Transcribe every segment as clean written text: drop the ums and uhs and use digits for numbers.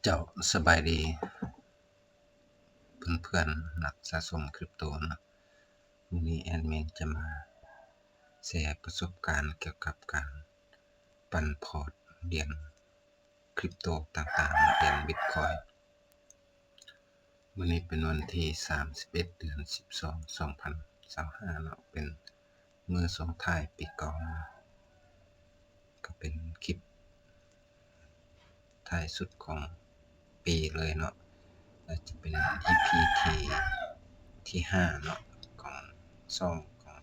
เจ้าสบายดีเพื่อนๆนักสะสมคริปโตนะวันนี้แอดมินจะมาแชร์ประสบการณ์เกี่ยวกับการปั่นพอร์ตเหรียญคริปโตต่างๆเหรียญบิตคอยน์วันนี้เป็นวันที่31เดือน12 2025เนาะเป็นมื้อส่งท้ายปีเก่าก็เป็นคลิปท้ายสุดของปีเลยเนาะและจะเป็น EP ที่5เนาะของช่องของ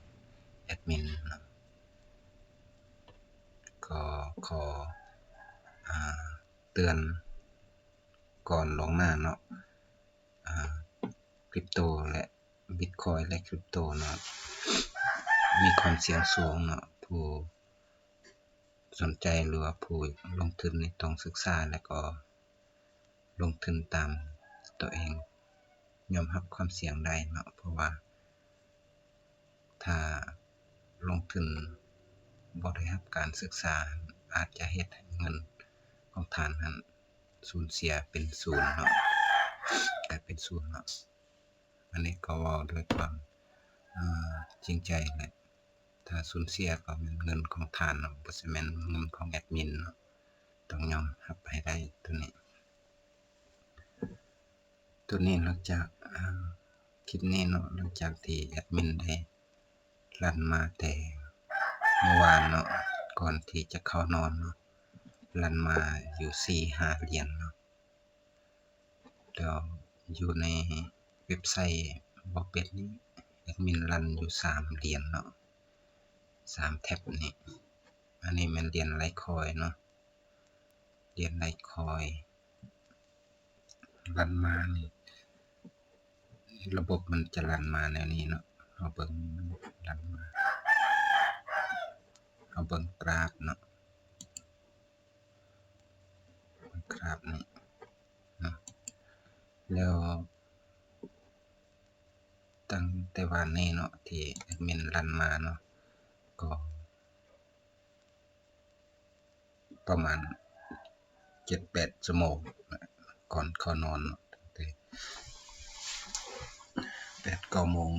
แอดมินเนาะก็ขอเตือนก่อนลงหน้าเนาะคริปโตและบิตคอยน์และคริปโตเนาะมีความเสี่ยงสูงเนาะผู้สนใจหรือว่าผู้ลงทุนนี่ต้องศึกษาและก็ลงทุนตามตัวเองยอมรับความเสี่ยงได้เนาะเพราะว่าถ้าลงทุนบ่ได้รับการศึกษาอาจจะเฮ็ดให้เงินของท่านนั้นสูญเสียเป็นศูนย์เนาะกลายเป็นศูนย์เนาะอันนี้ก็เว้าด้วยความจริงใจแหละถ้าสูญเสียก็เป็นเงินของท่านเนาะบ่ใช่แม่นเงินของแอดมินเนาะต้องยอมรับให้ได้ตัวนี้หลังจากคลิปนี้เนาะหลังจากที่แอดมินได้รันมาแต่เมื่อวานเนาะก่อนที่จะเข้านอนเนาะรันมาอยู่ 4-5 เหรียญเนาะแล้วอยู่ในเว็บไซต์บ่เป็ดนี้แอดมินรันอยู่3เหรียญเนาะ3แท็บนี่อันนี้มันเหรียญไลท์คอยน์เนาะเหรียญไลท์คอยน์รันมานี่ระบบมันจะรันมาแนวนี้เนาะเอาเบิ่งรันมาเอาเบิ่งกราฟเนาะกราฟนี่เนาะแล้วตั้งแต่วันนี้เนาะที่แอดมินรันมาเนาะก็ประมาณ 7-8 ชั่วโมงก่อนเข้านอนเนาะตั้งแต่ 8-9 โมง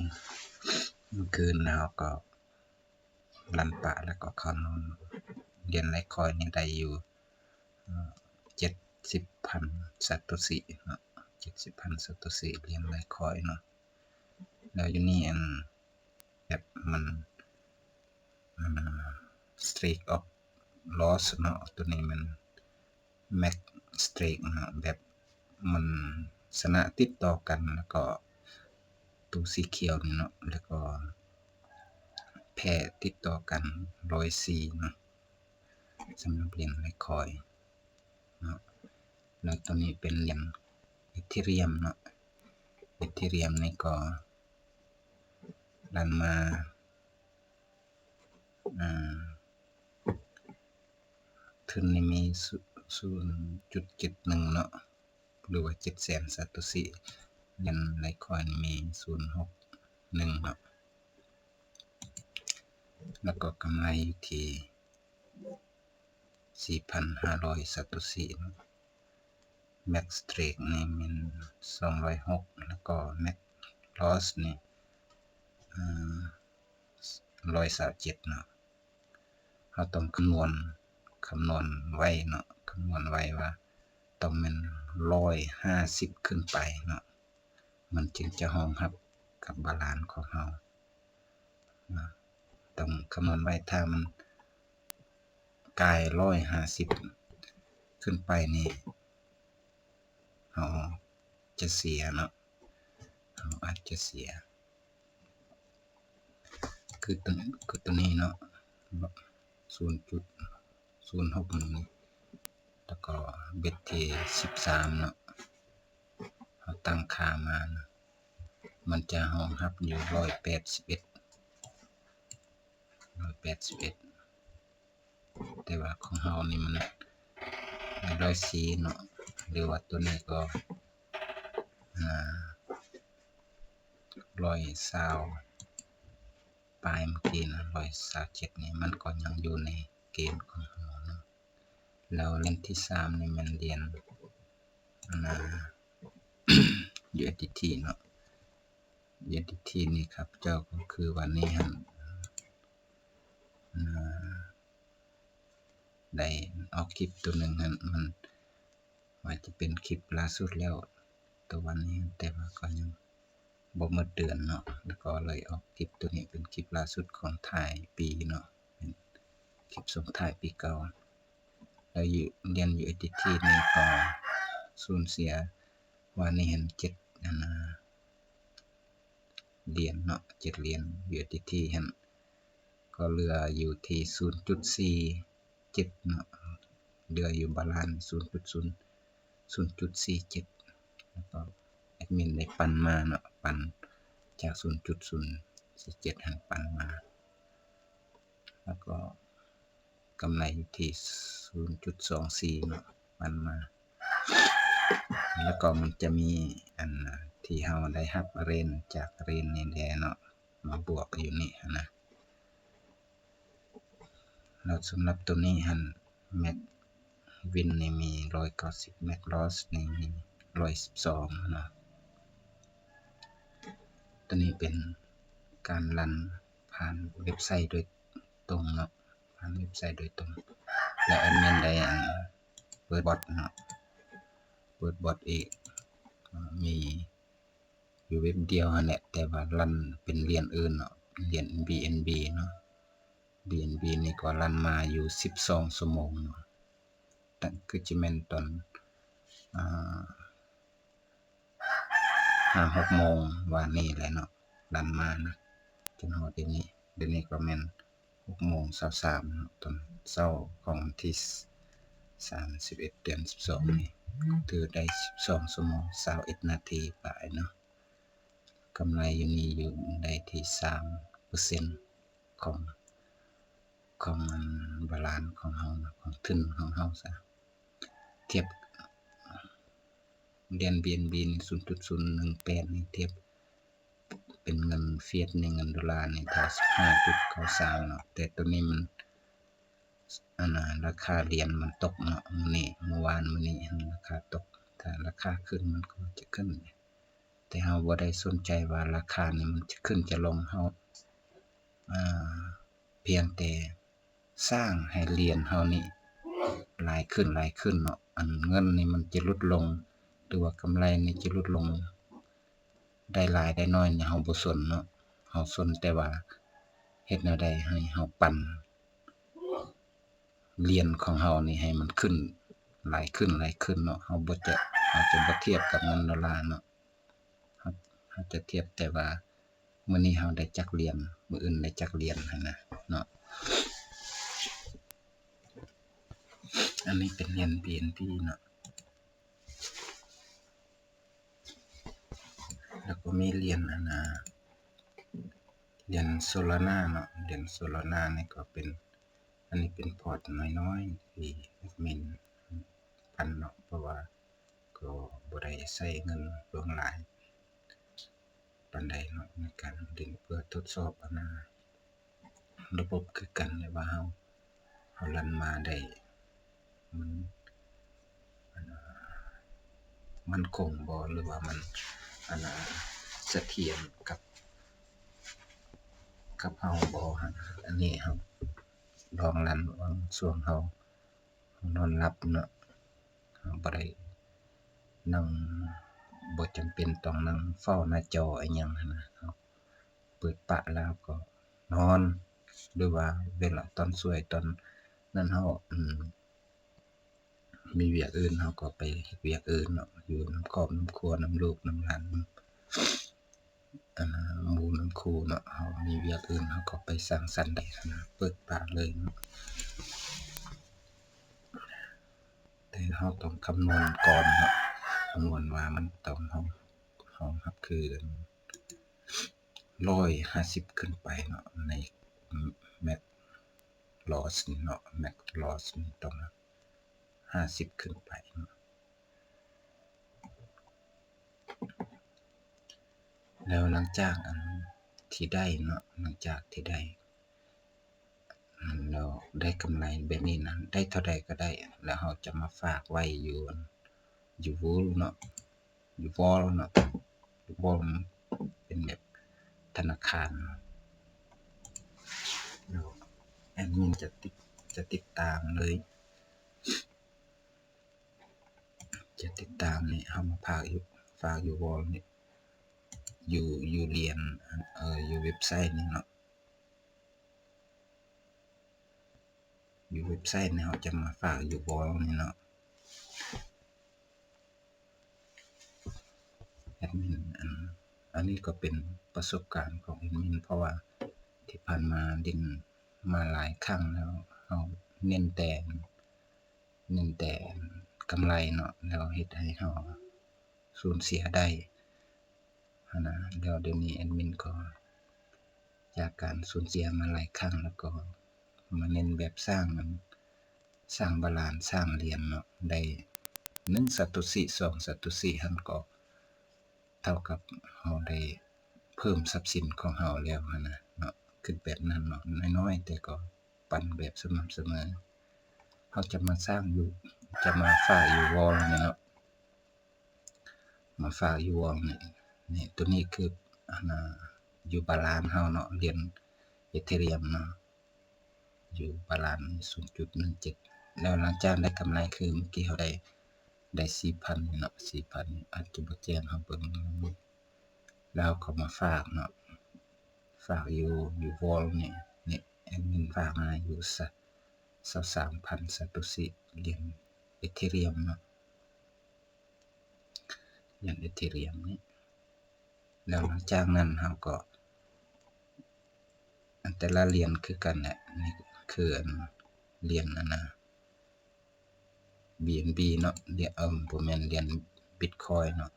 เมื่อคืนแล้วก็รันปะแล้วก็เข้านอนเหรียญไลท์คอยน์นี่ได้อยู่70,000 ซาโตชิเนาะ70,000 ซาโตชิเหรียญไลท์คอยน์เนาะแล้วอยู่นี่แบบมันstreak of loss เนาะตัวนี้มัน max streak เนาะแบบมันชนะติดต่อกันแล้วก็ตัวสีเขียวนี่เนาะแล้วก็แพ้ติดต่อกัน104เนาะสำหรับเหรียญไลท์คอยน์เนาะแล้วตัวนี้เป็นเหรียญอีเธเรียมเนาะอีเธเรียมนี่ก็รันมาทุนนี่มี 0.71 เนาะหรือว่า 700,000 ซาโตชิเหรียญไลท์คอยน์มี 0.61 เนาะแล้วก็กำไรอยู่ที่ 4,500 ซาโตชิเนาะ max streak นี่มัน206แล้วก็ max loss นี่127เนาะเฮาต้องคำนวณไว้เนาะคำนวณไว้ว่าต้องแม่น150ขึ้นไปเนาะมันจึงจะรองรับกับบาลานซ์ของเฮานะต้องคำนวณไว้ถ้ามันกาย150ขึ้นไปนี่เฮาจะเสียเนาะเฮาอาจจะเสียคือตัวนี้เนาะ 0.061 แล้วก็เบ็ดที่13เนาะเฮาตั้งค่ามานะมันจะรองรับอยู่181แต่ว่าของเฮานี่มัน104เนาะหรือว่าตัวนี้ก็120ปลายเมื่อกี้นะ127นี่มันก็ยังอยู่ในเกณฑ์ของเฮาเนาะแล้วเหรียญที่3นี่มันเหรียญ USDT เนาะ USDT นี่ครับเจ้าก็คือวันนี้หั่นได้ออกคลิปตัวหนึ่งหั่นมันว่าจะเป็นคลิปล่าสุดแล้วตัววันนี้แต่ว่าก็ยังบ่หมดเดือนเนาะแล้วก็เลยออกคลิปตัวนี้เป็นคลิปล่าสุดของท้ายปีเนาะเป็นคลิปส่งท้ายปีเก่าแล้วเหรียญ USDT นี่ก็สูญเสียวันนี้เห็น7เหรียญเนาะ7เหรียญ USDT หั่นก็เหลืออยู่ที่ 0.47 เนาะเหลืออยู่บาลานซ์ 0.47 แล้วก็แอดมินได้ปันมาเนาะปันจาก 0.047 หั่นปันมาแล้วก็กำไรอยู่ที่ 0.24 เนาะปันมาแล้วก็มันจะมีอันที่เฮาได้รับเรนจากเรนนี่แหละเนาะมาบวกอยู่นี่นะแล้วสำหรับตัวนี้หั่น Max Win นี่มี190 Max Loss นี่มี112เนาะตัวนี้เป็นการรันผ่านเว็บไซต์โดยตรงเนาะผ่านเว็บไซต์โดยตรงแล้วแอดมินได้เปิดบอทเนาะเปิดบอทอีกมีอยู่เว็บเดียวนั่นแหละแต่ว่ารันเป็นเหรียญอื่นเนาะเหรียญ BNB เนาะ BNB นี่ก็รันมาอยู่12ชั่วโมงเนาะตั้งคือจิแม่นตอน5-6 โมงวันนี้แหละเนาะรันมานะจนฮอดเดี๋ยวนี้ก็แม่น6 โมง 23เนาะตอนเช้าของวันที่31 เดือน 12นี่ถือได้12ชั่วโมง21นาทีไปเนาะกำไรอยู่นี่อยู่ได้ที่ 3% ของบาลานซ์ของเฮาของทุนของเฮาซะเทียบเหรียญ BNB นี่ 0.018 นี่เทียบเป็นเงินเฟียตในเงินดอลลาร์นี่เท่า 15.93 เนาะแต่ตัวนี้มันราคาเหรียญมันตกเนาะมื้อนี้เมื่อวานมื้อนี้ราคาตกถ้าราคาขึ้นมันก็จะขึ้นแต่เฮาบ่ได้สนใจว่าราคานี่มันจะขึ้นจะลงเฮาเพียงแต่สร้างให้เหรียญเฮานี่หลายขึ้นเนาะเงินนี่มันจะลดลงหรือว่ากำไรนี่จะลดลงได้หลายได้น้อยนี่เฮาบ่สนเนาะเฮาสนแต่ว่าเฮ็ดแนวใดให้เฮาปั่นเหรียญของเฮานี่ให้มันขึ้นหลายขึ้นเนาะเฮาจะบ่เทียบกับเงินดอลลาร์เนาะเฮาจะเทียบแต่ว่ามื้อนี้เฮาได้จักเหรียญมื้ออื่นได้จักเหรียญหั้นนะเนาะอันนี้เป็นเหรียญ BNB เนาะแล้วก็มีเหรียญเหรียญ Solana เนาะเหรียญ Solana นี่ก็เป็นอันนี้เป็นพอร์ตน้อยๆที่แอดมินปันเนาะเพราะว่าก็บ่ได้ใช้เงินเบิ่งหลายปานใดเนาะในการเล่นเพื่อทดสอบระบบคือกันเลยว่าเฮารันมาได้มันคงบ่หรือว่ามันเสถียรกับเฮาบ่อันนี้เฮาลองรันช่วงเฮานอนหลับเนาะเฮาบ่ได้นั่งบ่จำเป็นต้องนั่งเฝ้าหน้าจออิหยังหั้นนะเปิดปะแล้วก็นอนหรือว่าเวลาตอนสวยตอนนั้นเฮามีเวียกอื่นเฮาก็ไปเฮ็ดเวียกอื่นเนาะอยู่นำครอบนำครัวนำลูกนำหลานหมู่นำคู่เนาะเฮามีเวียกอื่นเฮาก็ไปสังสรรค์ได้เปิดปากเลยเนาะแต่เฮาต้องคำนวณก่อนเนาะคำนวณว่ามันต้องเฮารับคือ150ขึ้นไปเนาะใน Max Loss เนาะ Max Loss นี่ต้อง50ขึ้นไปเนาะแล้วหลังจากที่ได้เนาะหลังจากที่ได้เราได้กำไรแบบนี้นะได้เท่าใดก็ได้แล้วเราจะมาฝากไว้อยู่ อยู่วูลเนาะอยู่วอลเนาะอยู่วอลเป็นแบบธนาคารแล้วแอดมินจะติดตามเลยจะติดตามนี่เฮามาฝากอยู่วอลนี่อยู่เรียนอยู่เว็บไซต์นี่เนาะอยู่เว็บไซต์นี่เฮาจะมาฝากอยู่วอลนี่เนาะแอดมินอันนี้ก็เป็นประสบการณ์ของแอดมินเพราะว่าที่ผ่านมาเรียนมาหลายครั้งแล้วเฮาเน้นแต่กำไรเนาะแล้วเฮ็ดให้เฮาสูญเสียได้หั้นนะแล้วเดี๋ยวนี้แอดมินก็จากการสูญเสียมาหลายครั้งแล้วก็มาเน้นแบบสร้างบาลานซ์สร้างเหรียญเนาะได้1สตุสิ2สตุสิหั้นก็เท่ากับเฮาได้เพิ่มทรัพย์สินของเฮาแล้วหั้นนะเนาะคือแบบนั้นเนาะน้อยๆแต่ก็ปันแบบสม่ำเสมอเฮาจะมาฝากอยู่วอลนี่เนาะมาฝากอยู่วอลนี่ตัวนี้คืออยู่บาลานซ์เฮาเนาะเหรียญ Ethereum เนาะอยู่บาลานซ์ 0.17 แล้วหลังจากได้กำไรคือเมื่อกี้เฮาได้ 4,000 นี่เนาะ 4,000 อาจจะบ่แจ้งเฮาเบิ่งแล้วก็มาฝากเนาะฝากอยู่วอลนี่แอดมินฝากมาอยู่23,000 สาโตชิเหรียญ Ethereum เนาะเหรียญ Ethereum นี่แล้วหลังจากนั้นเฮาก็แต่ละเหรียญคือกันแหละนี่คือเหรียญBNB เนาะเหรียญบ่แม่นเหรียญ Bitcoin เนาะ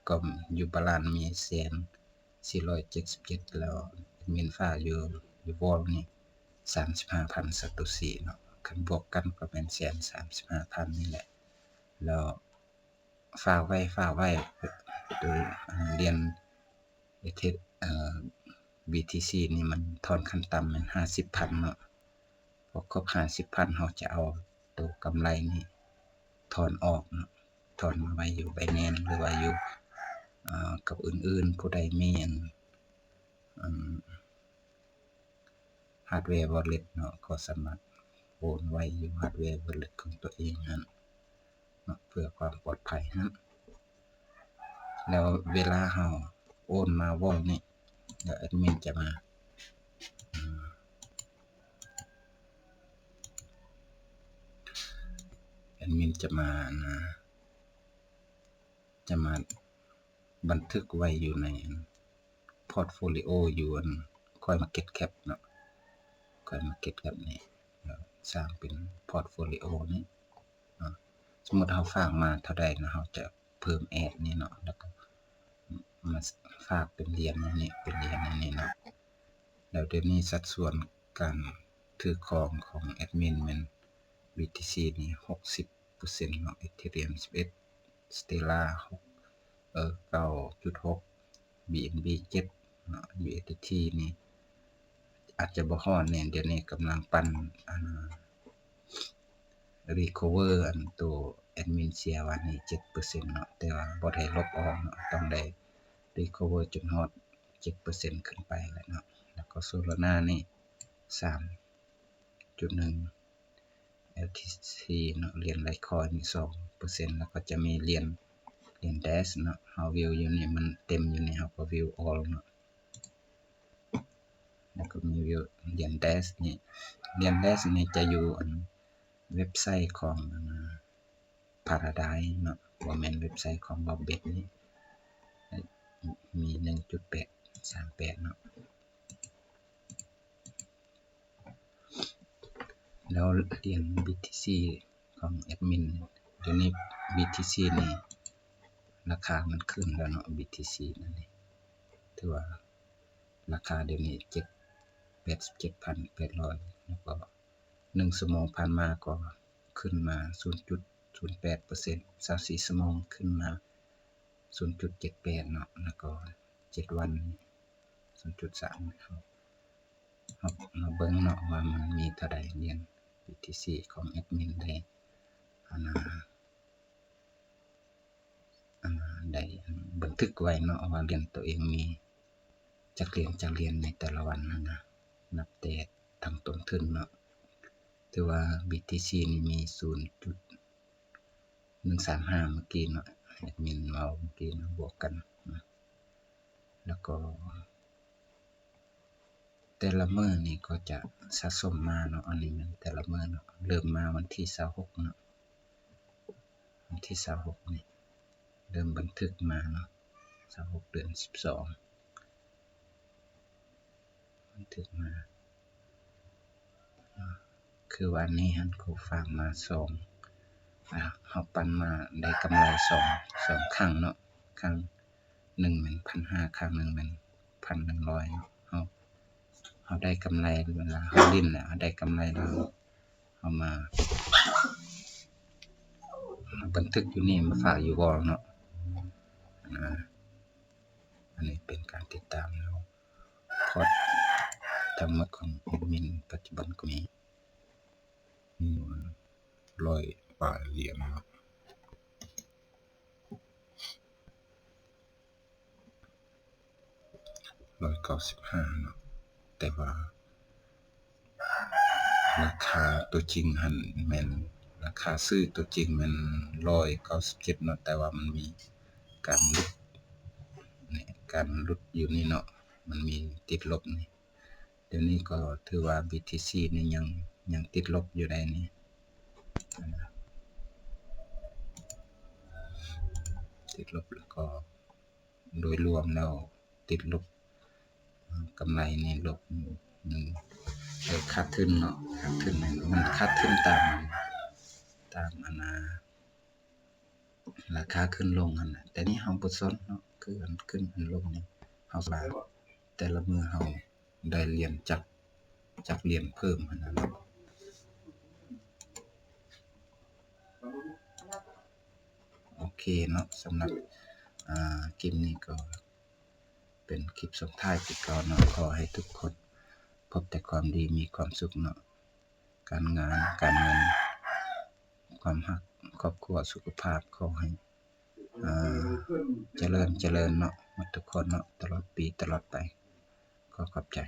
ก็อยู่บาลานซ์มี1,477แล้วมีฝากอยู่วอลนี่ 35,000 สาโตชิเนาะคันบวกกันก็เป็น135,000นี่แหละแล้วฝากไว้โดยเหรียญBTC นี่มันทอนขั้นต่ำมัน 50,000 เนาะพอครบ 50,000 เฮาจะเอาตัวกำไรนี่ถอนออกเนาะถอนมาไว้อยู่ Binance หรือว่าอยู่กับอื่นๆผู้ใดมีhardware wallet เนาะก็สามารถโอนไว้อยู่ hardware wallet ของตัวเองนั้นเนาะเพื่อความปลอดภัยนั้นแล้วเวลาเฮาโอนมาวอลนี่เดี๋ยวแอดมินจะมาบันทึกไว้อยู่ในพอร์ตโฟลิโออยู่CoinMarketCap เนาะ CoinMarketCap นี่สร้างเป็นพอร์ตโฟลิโอนี่เนาะสมมุติเฮาฝากมาเท่าใดนะเฮาจะเพิ่มแอดนี่เนาะแล้วก็มาฝากเป็นเหรียญนี่เป็นเหรียญอันนี้เนาะแล้วเดี๋ยวนี้สัดส่วนการถือครองของแอดมินมัน BTC นี่60%เนาะ Ethereum 11 Stellar 9.6 BNB 7เนาะ USDT นี่อาจจะบ่ฮอดแน่เดี๋ยวนี้กำลังปั่นrecover ตัวแอดมินเสียวันนี้ 7% เนาะแต่ว่าบ่ได้ลบออกเนาะต้องได้ recover จนฮอด 7% ขึ้นไปแล้วเนาะแล้วก็ Solana นี่ 3.1 LTC เนาะเหรียญ Litecoin นี่ 2% แล้วก็จะมีเหรียญDash เนาะเฮาวิวอยู่นี่มันเต็มอยู่นี่เฮาก็วิว all เนาะแล้วก็มีวิวเหรียญ Dash นี่เหรียญ Dash นี่จะอยู่เว็บไซต์ของParadise เนาะบ่แม่นเว็บไซต์ของ Bobet นี่มี 1.838 เนาะแล้วเหรียญ BTC ของแอดมินเดี๋ยวนี้ BTC นี่ราคามันขึ้นแล้วเนาะ BTC นั่นนี่ถือว่าราคาเดี๋ยวนี้87,800แล้วก็1ชั่วโมงผ่านมาก็ขึ้นมา 0.08% 24ชั่วโมงขึ้นมา 0.78 เนาะแล้วก็7วัน0.3 ครับมาเบิ่งเนาะว่ามันมีเท่าใดเหรียญ BTC ของแอดมินได้ บันทึกไว้เนาะว่าเรียนตัวเองมีจักเรียนในแต่ละวันนะนับแต่ทางต้นทุนเนาะถือว่า BTC นี่มี 0.135 เมื่อกี้เนาะแอดมินเว้าเมื่อกี้นะบวกกันนะแล้วก็แต่ละมื้อนี่ก็จะสะสมมาเนาะอันนี้มันแต่ละมื้อเนาะเริ่มมาวันที่26เนาะวันที่26นี่เริ่มบันทึกมาเนาะ26เดือน12บันทึกมาคือวันนี้หันเขาฝากมาเฮาปันมาได้กำไร2ครั้งเนาะครั้งหนึ่งมัน 1,500 ครั้งหนึ่งมัน 1,100 เนาะเฮาได้กำไรเวลาเฮาลิ้นน่ะได้กำไรแล้วเฮามาบันทึกอยู่นี่มาฝากอยู่บ่เนาะอันนี้เป็นการติดตามแล้วพอร์ตทั้งหมดของแอดมินปัจจุบันก็มี100 บาทเหรียญครับ195เนาะแต่ว่าราคาตัวจริงหันแม่นราคาซื้อตัวจริงมัน197เนาะแต่ว่ามันมีการลดนี่การลดอยู่นี่เนาะมันมีติดลบนี่เดี๋ยวนี้ก็ถือว่า BTC นี่ยังติดลบอยู่ได้นี่ติดลบแล้วก็โดยรวมแล้วติดลบกำไรนี่ลบขาดทุนเนาะขาดทุนมันขาดทุนตามราคาขึ้นลงนั่นน่ะแต่นี่เฮาบ่สนเนาะคืออันขึ้นอันลงนี่เฮาว่าแต่ละมื้อเฮาได้เหรียญจากเหรียญเพิ่มหั่นน่ะเนาะโอเคเนาะสำหรับคลิปนี้ก็เป็นคลิปสุดท้ายที่ก่อนเนาะขอให้ทุกคนพบแต่ความดีมีความสุขเนาะการงานการเงินความรักครอบครัวสุขภาพขอให้เจริญเนาะหมดทุกคนเนาะตลอดปีตลอดไปขอขอบใจ